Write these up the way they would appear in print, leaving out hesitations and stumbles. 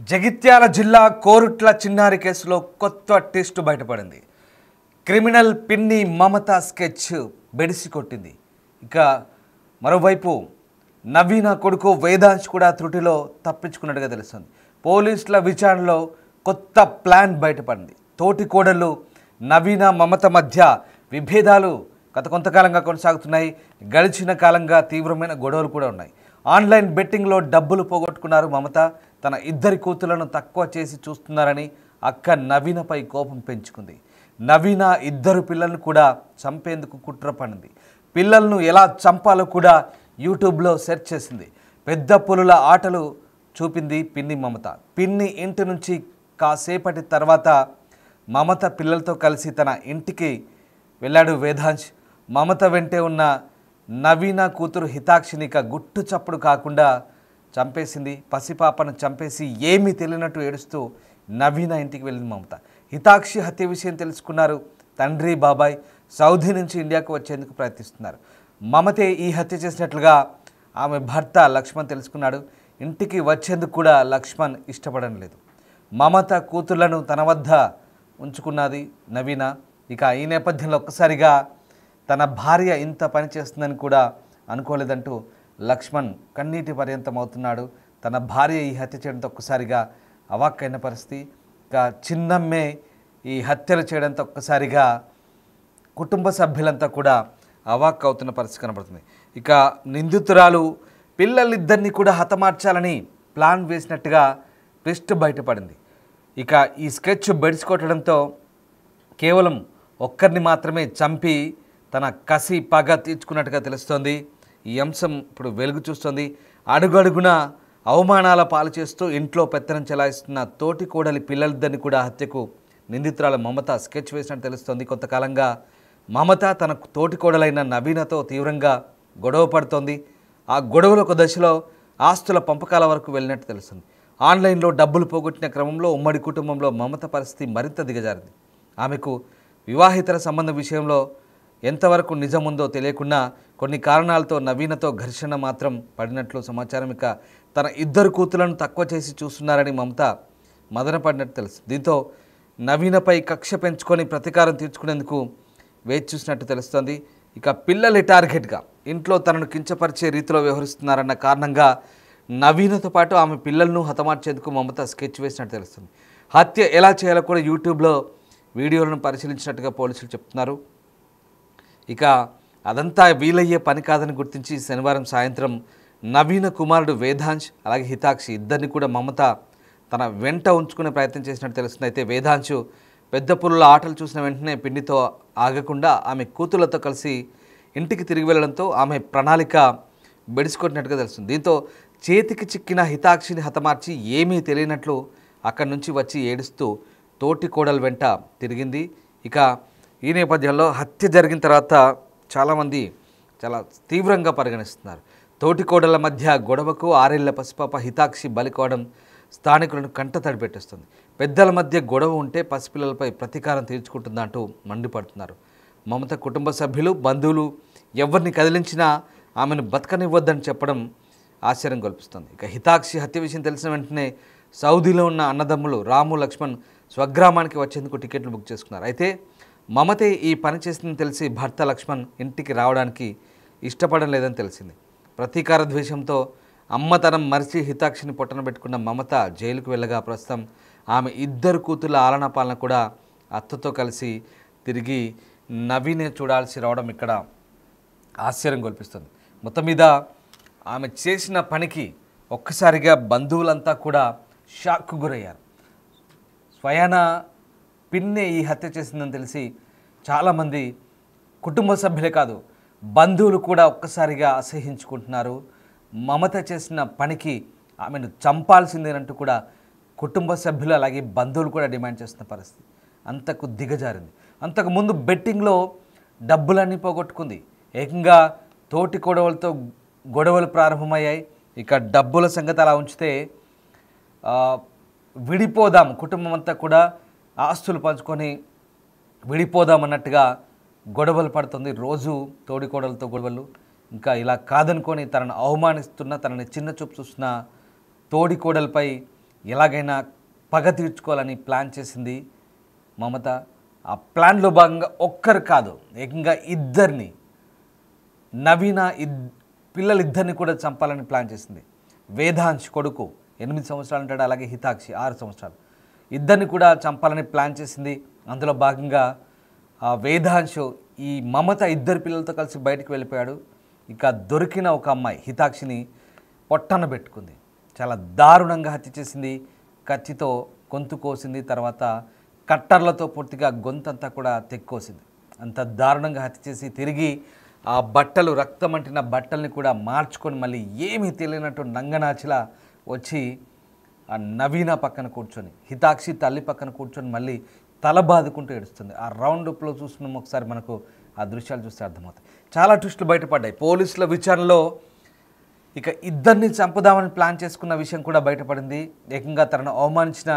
జగిత్యాల జిల్లా కోరుట్ల చిన్నారి కేసులో కొత్త ట్విస్ట్ బయటపడింది. క్రిమినల్ పిన్ని మమత స్కెచ్ బెడిసి కొట్టింది. ఇక మరోవైపు నవీన కొడుకు వేదాంశ్ కూడా త్రుటిలో తప్పించుకున్నట్టుగా తెలుస్తుంది. పోలీసుల విచారణలో కొత్త ప్లాన్ బయటపడింది. తోటి కోడళ్ళు నవీన మమత మధ్య విభేదాలు గత కొంతకాలంగా కొనసాగుతున్నాయి. గడిచిన కాలంగా తీవ్రమైన గొడవలు కూడా ఉన్నాయి. ఆన్లైన్ బెట్టింగ్లో డబ్బులు పోగొట్టుకున్నారు మమత. తన ఇద్దరి కూతుళ్లను తక్కువ చేసి చూస్తున్నారని అక్క నవీనపై కోపం పెంచుకుంది. నవీన ఇద్దరు పిల్లలను కూడా చంపేందుకు కుట్ర పడింది. పిల్లలను ఎలా చంపాలో కూడా యూట్యూబ్లో సెర్చ్ చేసింది. పెద్ద పులుల ఆటలు చూపింది పిన్ని మమత. పిన్ని ఇంటి నుంచి కాసేపటి తర్వాత మమత పిల్లలతో కలిసి తన ఇంటికి వెళ్ళాడు వేదాంశ్. మమత వెంటే ఉన్న నవీన కూతురు హితాక్షినిక గుట్టు చప్పుడు కాకుండా చంపేసింది. పసిపాపను చంపేసి ఏమీ తెలియనట్టు ఏడుస్తూ నవీన ఇంటికి వెళ్ళింది మమత. హితాక్షి హత్య విషయం తెలుసుకున్నారు తండ్రి బాబాయ్. సౌదీ నుంచి ఇండియాకు వచ్చేందుకు ప్రయత్నిస్తున్నారు. మమతే ఈ హత్య చేసినట్లుగా ఆమె భర్త లక్ష్మణ్ తెలుసుకున్నాడు. ఇంటికి వచ్చేందుకు కూడా లక్ష్మణ్ ఇష్టపడడం లేదు. మమత కూతుళ్లను తన వద్ద ఉంచుకున్నది నవీన. ఇక ఈ నేపథ్యంలో ఒక్కసారిగా తన భార్య ఇంత పని చేస్తుందని కూడా అనుకోలేదంటూ లక్ష్మణ్ కన్నీటి పర్యంతం అవుతున్నాడు. తన భార్య ఈ హత్య చేయడంతో ఒక్కసారిగా అవాక్కైన పరిస్థితి. ఇక చిన్నమ్మే ఈ హత్యలు చేయడంతో ఒక్కసారిగా కుటుంబ సభ్యులంతా కూడా అవాక్ అవుతున్న పరిస్థితి కనబడుతుంది. ఇక నిందితురాలు పిల్లలిద్దరినీ కూడా హతమార్చాలని ప్లాన్ వేసినట్టుగా ట్విస్ట్ బయటపడింది. ఇక ఈ స్కెచ్ బెడిసికొట్టడంతో కేవలం ఒక్కరిని మాత్రమే చంపి తన కసి పగ తీర్చుకున్నట్టుగా తెలుస్తోంది. ఈ అంశం ఇప్పుడు వెలుగు చూస్తుంది. అడుగడుగున అవమానాల పాలు చేస్తూ ఇంట్లో పెత్తనం చెలాయిస్తున్న తోటి కోడలి పిల్లలిద్దరిని కూడా హత్యకు నిందితురాల మమత స్కెచ్ వేసినట్టు తెలుస్తోంది. కొంతకాలంగా మమత తన తోటి కోడలైన నవీనతో తీవ్రంగా గొడవ పడుతోంది. ఆ గొడవల ఒక దశలో ఆస్తుల పంపకాల వరకు వెళ్ళినట్టు తెలుస్తుంది. ఆన్లైన్లో డబ్బులు పోగొట్టిన క్రమంలో ఉమ్మడి కుటుంబంలో మమత పరిస్థితి మరింత దిగజారింది. ఆమెకు వివాహితర సంబంధం విషయంలో ఎంతవరకు నిజముందో తెలియకుండా కొన్ని కారణాలతో నవీనతో ఘర్షణ మాత్రం పడినట్లు సమాచారం. ఇక తన ఇద్దరు కూతులను తక్కువ చేసి చూస్తున్నారని మమత మదన పడినట్టు తెలుసు. దీంతో నవీనపై కక్ష పెంచుకొని ప్రతీకారం తీర్చుకునేందుకు వేచి చూసినట్టు తెలుస్తోంది. ఇక పిల్లలే టార్గెట్గా ఇంట్లో తనను కించపరిచే రీతిలో వ్యవహరిస్తున్నారన్న కారణంగా నవీనతో పాటు ఆమె పిల్లలను హతమార్చేందుకు మమత స్కెచ్ వేసినట్టు తెలుస్తుంది. హత్య ఎలా చేయాలో కూడా యూట్యూబ్లో వీడియోలను పరిశీలించినట్టుగా పోలీసులు చెప్తున్నారు. ఇక అదంతా వీలయ్యే పని కాదని గుర్తించి శనివారం సాయంత్రం నవీన కుమారుడు వేదాంశ్ అలాగే హితాక్షి ఇద్దరిని కూడా మమత తన వెంట ఉంచుకునే ప్రయత్నం చేసినట్టు తెలుస్తుంది. అయితే వేదాంశ్ పెద్ద పులుల ఆటలు చూసిన వెంటనే పిన్నితో ఆగకుండా ఆమె కూతుళ్లతో కలిసి ఇంటికి తిరిగి వెళ్లడంతో ఆమె ప్రణాళిక బెడిసికొట్టినట్టుగా తెలుస్తుంది. దీంతో చేతికి చిక్కిన హితాక్షిని హతమార్చి ఏమీ తెలియనట్లు అక్కడి నుంచి వచ్చి ఏడుస్తూ తోటి కోడల వెంట తిరిగింది. ఇక ఈ నేపథ్యంలో హత్య జరిగిన తర్వాత చాలామంది చాలా తీవ్రంగా పరిగణిస్తున్నారు. తోటి కోడళ్ల మధ్య గొడవకు 6 ఏళ్ల పసిపాప హితాక్షి బలికోవడం స్థానికులను కంటతడి పెట్టేస్తుంది. పెద్దల మధ్య గొడవ ఉంటే పసిపిల్లలపై ప్రతీకారం తీర్చుకుంటుందంటూ మండిపడుతున్నారు. మమత కుటుంబ సభ్యులు బంధువులు ఎవరిని కదిలించినా ఆమెను బతకనివ్వద్దని చెప్పడం ఆశ్చర్యం కల్పిస్తుంది. ఇక హితాక్షి హత్య విషయం తెలిసిన వెంటనే సౌదీలో ఉన్న అన్నదమ్ములు రాము లక్ష్మణ్ స్వగ్రామానికి వచ్చేందుకు టికెట్లు బుక్ చేసుకున్నారు. అయితే మమతే ఈ పని చేసిందని తెలిసి భర్త లక్ష్మణ్ ఇంటికి రావడానికి ఇష్టపడడం లేదని తెలిసింది. ప్రతీకార ద్వేషంతో అమ్మతనం మరిచి హితాక్షిని పొట్టన పెట్టుకున్న మమత జైలుకు వెళ్ళగా ప్రస్తుతం ఆమె ఇద్దరు కూతుళ్ళ ఆలనా పాలన కూడా అత్తతో కలిసి తిరిగి నవీనే చూడాల్సి రావడం ఇక్కడ ఆశ్చర్యం కల్పిస్తుంది. మొత్తం మీద ఆమె చేసిన పనికి ఒక్కసారిగా బంధువులంతా కూడా షాక్కు గురయ్యారు. స్వయాన పిన్నే ఈ హత్య చేసిందని తెలిసి చాలామంది కుటుంబ సభ్యులే కాదు బంధువులు కూడా ఒక్కసారిగా అసహించుకుంటున్నారు. మమత చేసిన పనికి ఆమెను చంపాల్సిందేనంటూ కూడా కుటుంబ సభ్యులు అలాగే బంధువులు కూడా డిమాండ్ చేస్తున్న పరిస్థితి అంతకు దిగజారింది. అంతకుముందు బెట్టింగ్లో డబ్బులన్నీ పోగొట్టుకుంది. ఏకంగా తోటి కొడవలతో గొడవలు ప్రారంభమయ్యాయి. ఇక డబ్బుల సంగతి అలా ఉంచితే విడిపోదాం కుటుంబం అంతా కూడా ఆస్తులు పంచుకొని విడిపోదామన్నట్టుగా గొడవలు పడుతుంది. రోజు తోడికోడలతో గొడవలు. ఇంకా ఇలా కాదనుకొని తనను అవమానిస్తున్న తనని చిన్న చూపు చూస్తున్న తోడికోడలపై ఎలాగైనా పగ తీర్చుకోవాలని ప్లాన్ చేసింది మమత. ఆ ప్లాన్లో భాగంగా ఒక్కరు కాదు, ఏకంగా ఇద్దరిని, నవీన పిల్లలిద్దరిని కూడా చంపాలని ప్లాన్ చేసింది. వేదాంశ్ కొడుకు 8 సంవత్సరాలు ఉంటాడు, అలాగే హితాక్షి 6 సంవత్సరాలు, ఇద్దరిని కూడా చంపాలని ప్లాన్ చేసింది. అందులో భాగంగా వేదాంశ్ ఈ మమత ఇద్దరు పిల్లలతో కలిసి బయటికి వెళ్ళిపోయాడు. ఇక దొరికిన ఒక అమ్మాయి హితాక్షిని పొట్టన పెట్టుకుంది. చాలా దారుణంగా హత్య చేసింది. కత్తితో గొంతు కోసింది, తర్వాత కట్టర్లతో పూర్తిగా గొంతంతా కూడా తెక్కోసింది. అంత దారుణంగా హత్య చేసి తిరిగి ఆ బట్టలు, రక్తం అంటిన బట్టల్ని కూడా మార్చుకొని మళ్ళీ ఏమీ తెలియనట్టు నంగనాచిలా వచ్చి ఆ నవీన పక్కన కూర్చొని, హితాక్షి తల్లి పక్కన కూర్చొని మళ్ళీ తల బాదుకుంటూ ఏడుస్తుంది. ఆ రౌండ్ అప్లో చూస్తున్నాం, ఒకసారి మనకు ఆ దృశ్యాలు చూస్తే అర్థమవుతాయి. చాలా ట్విస్టులు బయటపడ్డాయి. పోలీసుల విచారణలో ఇక ఇద్దరిని చంపుదామని ప్లాన్ చేసుకున్న విషయం కూడా బయటపడింది. ఏకంగా తనను అవమానించిన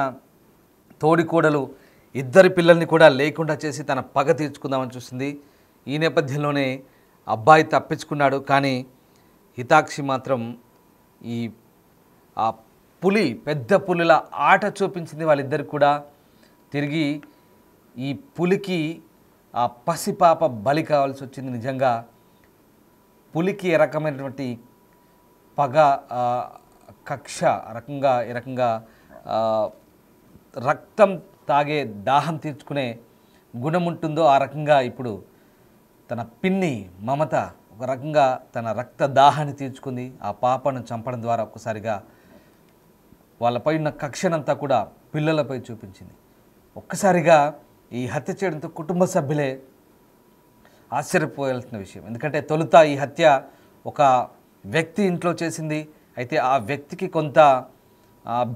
తోడికోడలు ఇద్దరి పిల్లల్ని కూడా లేకుండా చేసి తన పగ తీర్చుకుందామని చూసింది. ఈ నేపథ్యంలోనే అబ్బాయి తప్పించుకున్నాడు. కానీ హితాక్షి మాత్రం ఆ పులి, పెద్ద పులిల ఆట చూపించింది వాళ్ళిద్దరికి కూడా. తిరిగి ఈ పులికి ఆ పసిపాప బలి కావాల్సి వచ్చింది. నిజంగా పులికి ఏ రకమైనటువంటి పగ, కక్ష, ఈ రకంగా రక్తం తాగే దాహం తీర్చుకునే గుణం ఉంటుందో ఆ రకంగా ఇప్పుడు తన పిన్ని మమత ఒక రకంగా తన రక్త దాహాన్ని తీర్చుకుంది. ఆ పాపను చంపడం ద్వారా ఒక్కసారిగా వాళ్ళపై ఉన్న కక్షనంతా కూడా పిల్లలపై చూపించింది. ఒక్కసారిగా ఈ హత్య చేయడంతో కుటుంబ సభ్యులే ఆశ్చర్యపోయాల్సిన విషయం. ఎందుకంటే తొలుత ఈ హత్య ఒక వ్యక్తి ఇంట్లో చేసింది. అయితే ఆ వ్యక్తికి కొంత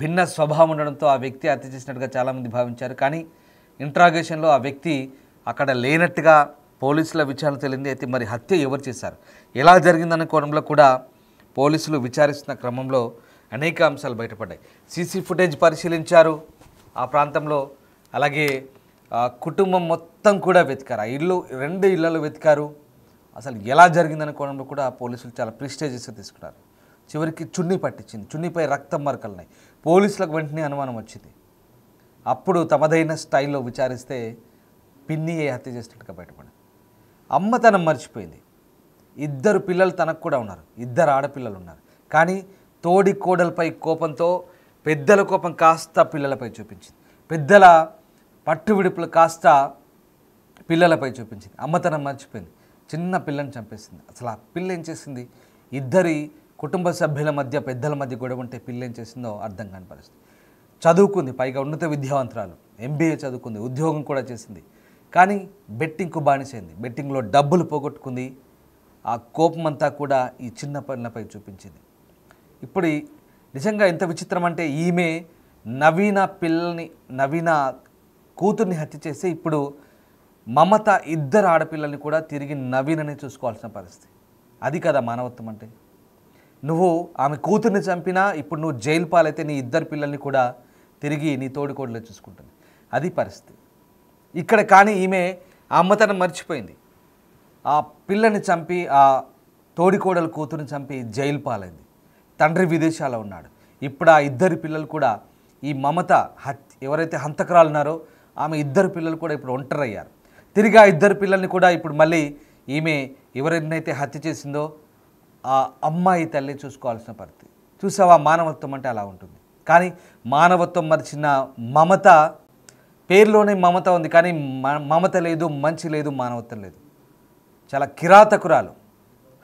భిన్న స్వభావం ఉండడంతో ఆ వ్యక్తి హత్య చేసినట్టుగా చాలామంది భావించారు. కానీ ఇంట్రాగేషన్లో ఆ వ్యక్తి అక్కడ లేనట్టుగా పోలీసుల విచారణ తెలింది. అయితే మరి హత్య ఎవరు చేశారు, ఎలా జరిగిందనే కోణంలో కూడా పోలీసులు విచారిస్తున్న క్రమంలో అనేక అంశాలు బయటపడ్డాయి. సీసీ ఫుటేజ్ పరిశీలించారు ఆ ప్రాంతంలో, అలాగే కుటుంబం మొత్తం కూడా వెతికారు. ఆ ఇల్లు, 2 ఇళ్లలో వెతికారు. అసలు ఎలా జరిగిందనే కోణంలో కూడా పోలీసులు చాలా ప్రిస్టేజెస్ తీసుకున్నారు. చివరికి చున్నీ పట్టించింది, చున్నీపై రక్తం మరకలున్నాయి. పోలీసులకు వెంటనే అనుమానం వచ్చింది. అప్పుడు తమదైన స్టైల్లో విచారిస్తే పిన్నియే హత్య చేసినట్టుగా బయటపడింది. అమ్మతనం మర్చిపోయింది. 2 పిల్లలు తనకు కూడా ఉన్నారు, 2 ఆడపిల్లలు ఉన్నారు. కానీ తోడి కోడలపై కోపంతో పెద్దల కోపం కాస్త పిల్లలపై చూపించింది, పెద్దల పట్టు విడుపులు కాస్త పిల్లలపై చూపించింది. అమ్మతనం మర్చిపోయింది, చిన్న పిల్లని చంపేసింది. అసలు ఆ పిల్ల ఏం చేసింది? 2 కుటుంబ సభ్యుల మధ్య, పెద్దల మధ్య గొడవ ఉంటే పిల్ల ఏం చేసిందో అర్థం కాని పరిస్థితి. చదువుకుంది, పైగా ఉన్నత విద్యావంతురాలు, MBA చదువుకుంది, ఉద్యోగం కూడా చేసింది. కానీ బెట్టింగ్కు బానిసైంది, బెట్టింగ్లో డబ్బులు పోగొట్టుకుంది. ఆ కోపం అంతా కూడా ఈ చిన్న పిల్లపై చూపించింది. ఇప్పుడు నిజంగా ఎంత విచిత్రం అంటే, ఈమె నవీన కూతుర్ని హత్య చేసి ఇప్పుడు మమత 2 ఆడపిల్లల్ని కూడా తిరిగి నవీనని చూసుకోవాల్సిన పరిస్థితి. అది కదా మానవత్వం అంటే. నువ్వు ఆమె కూతుర్ని చంపినా ఇప్పుడు నువ్వు జైలు పాలైతే నీ 2 పిల్లల్ని కూడా తిరిగి నీ తోడికోడలే చూసుకుంటుంది. అది పరిస్థితి ఇక్కడ. కానీ ఈమె ఆ అమ్మతనం మర్చిపోయింది. ఆ పిల్లని చంపి, ఆ తోడికోడల కూతురుని చంపి జైలు పాలైంది. తండ్రి విదేశాల్లో ఉన్నాడు. ఇప్పుడు ఆ 2 పిల్లలు కూడా ఈ మమత ఎవరైతే హంతకురాలు ఉన్నారో ఆమె 2 పిల్లలు కూడా ఇప్పుడు ఒంటరయ్యారు. తిరిగి ఆ 2 పిల్లల్ని కూడా ఇప్పుడు మళ్ళీ ఈమె ఎవరైతే హత్య చేసిందో ఆ అమ్మాయి తల్లి చూసుకోవాల్సిన పరిస్థితి. చూసావా, మానవత్వం అంటే అలా ఉంటుంది. కానీ మానవత్వం మరిచిన మమత, పేరులోనే మమత ఉంది కానీ మమత లేదు, మంచి లేదు, మానవత్వం లేదు. చాలా కిరాతకురాలు,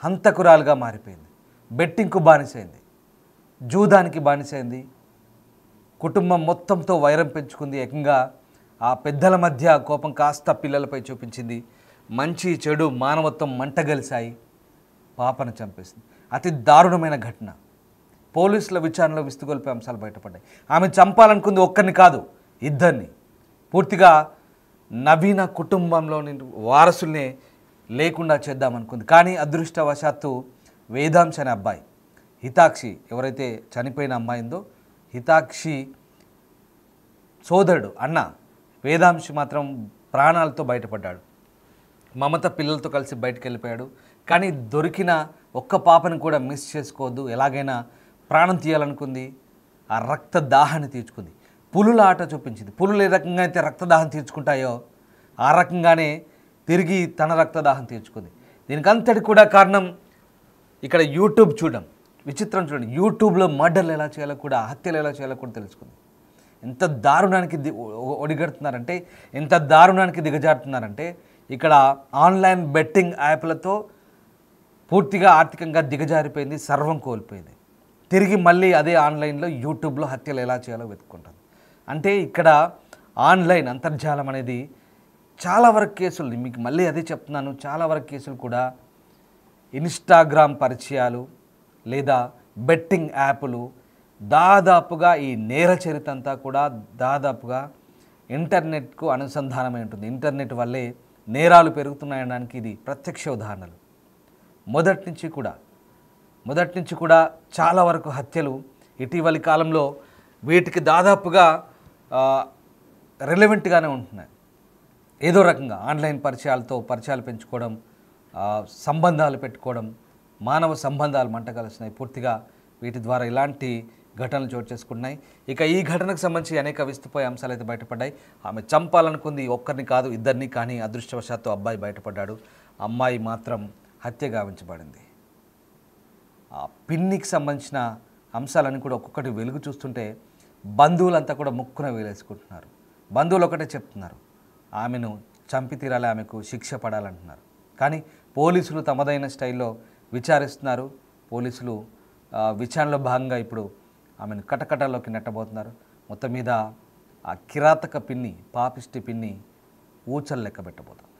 హంతకురాలుగా మారిపోయింది. బెట్టింగ్కు బానిసైంది, జూదానికి బానిసైంది. కుటుంబం మొత్తంతో వైరం పెంచుకుంది. ఏకంగా ఆ పెద్దల మధ్య కోపం కాస్త పిల్లలపై చూపించింది. మంచి చెడు మానవత్వం మంటగలిశాయి, పాపను చంపేసింది. అతి దారుణమైన ఘటన. పోలీసుల విచారణలో విస్తుగొల్పే అంశాలు బయటపడ్డాయి. ఆమె చంపాలనుకుంది ఒక్కరిని కాదు, 2. పూర్తిగా నవీన కుటుంబంలోని వారసుల్నే లేకుండా చేద్దామనుకుంది. కానీ అదృష్టవశాత్తు వేదాంశ అనే అబ్బాయి, హితాక్షి ఎవరైతే చనిపోయిన అమ్మాయిందో హితాక్షి సోదరుడు అన్న వేదాంశ్ మాత్రం ప్రాణాలతో బయటపడ్డాడు. మమత పిల్లలతో కలిసి బయటకు వెళ్ళిపోయాడు. కానీ దొరికిన ఒక్క పాపను కూడా మిస్ చేసుకోవద్దు, ఎలాగైనా ప్రాణం తీయాలనుకుంది. ఆ రక్త దాహాన్ని తీర్చుకుంది. పులుల ఆట చూపించింది. పులులు ఏ రకంగా అయితే రక్తదాహం తీర్చుకుంటాయో ఆ రకంగానే తిరిగి తన రక్తదాహం తీర్చుకుంది. దీనికంతటి కూడా కారణం ఇక్కడ యూట్యూబ్ చూడడం. విచిత్రం చూడండి, యూట్యూబ్లో మర్డర్లు ఎలా చేయాలో కూడా, హత్యలు ఎలా చేయాలో కూడా తెలుసుకుంది. ఎంత దారుణానికి ఒడిగడుతున్నారంటే, ఎంత దారుణానికి దిగజారుతున్నారంటే, ఇక్కడ ఆన్లైన్ బెట్టింగ్ యాప్లతో పూర్తిగా ఆర్థికంగా దిగజారిపోయింది, సర్వం కోల్పోయింది. తిరిగి మళ్ళీ అదే ఆన్లైన్లో యూట్యూబ్లో హత్యలు ఎలా చేయాలో వెతుక్కుంటుంది. అంటే ఇక్కడ ఆన్లైన్ అంతర్జాలం అనేది చాలా వరకు కేసులు, మీకు మళ్ళీ అదే చెప్తున్నాను, చాలా వరకు కేసులు కూడా ఇన్స్టాగ్రామ్ పరిచయాలు లేదా బెట్టింగ్ యాప్లు, దాదాపుగా ఈ నేర చరిత్ర అంతా కూడా దాదాపుగా ఇంటర్నెట్కు అనుసంధానమై ఉంటుంది. ఇంటర్నెట్ వల్లే నేరాలు పెరుగుతున్నాయనడానికి ఇది ప్రత్యక్ష ఉదాహరణలు. మొదటి నుంచి కూడా చాలా వరకు హత్యలు ఇటీవలి కాలంలో వీటికి దాదాపుగా రెలవెంట్గానే ఉంటున్నాయి. ఏదో రకంగా ఆన్లైన్ పరిచయాలు పెంచుకోవడం, సంబంధాలు పెట్టుకోవడం, మానవ సంబంధాలు మంట కలుస్తున్నాయి. పూర్తిగా వీటి ద్వారా ఇలాంటి ఘటనలు చోటు చేసుకుంటున్నాయి. ఇక ఈ ఘటనకు సంబంధించి అనేక విస్తుపోయే అంశాలు అయితే బయటపడ్డాయి. ఆమె చంపాలనుకుంది ఒక్కరిని కాదు, ఇద్దరిని. కానీ అదృష్టవశాత్తు అబ్బాయి బయటపడ్డాడు. అమ్మాయి మాత్రం హత్య గావించబడింది. ఆ పిన్నికి సంబంధించిన అంశాలన్నీ కూడా ఒక్కొక్కటి వెలుగు చూస్తుంటే బంధువులంతా కూడా ముక్కున వేలేసుకుంటున్నారు. బంధువులు ఒకటే చెప్తున్నారు, ఆమెను చంపి తీరాలి, ఆమెకు శిక్ష పడాలంటున్నారు. కానీ పోలీసులు తమదైన స్టైల్లో విచారిస్తున్నారు. పోలీసులు విచారణలో భాగంగా ఇప్పుడు ఆమెను కటకటాల్లోకి నెట్టబోతున్నారు. మొత్తం మీద ఆ కిరాతక పిన్ని, పాపిష్టి పిన్ని ఊచలు లెక్క పెట్టబోతున్నారు.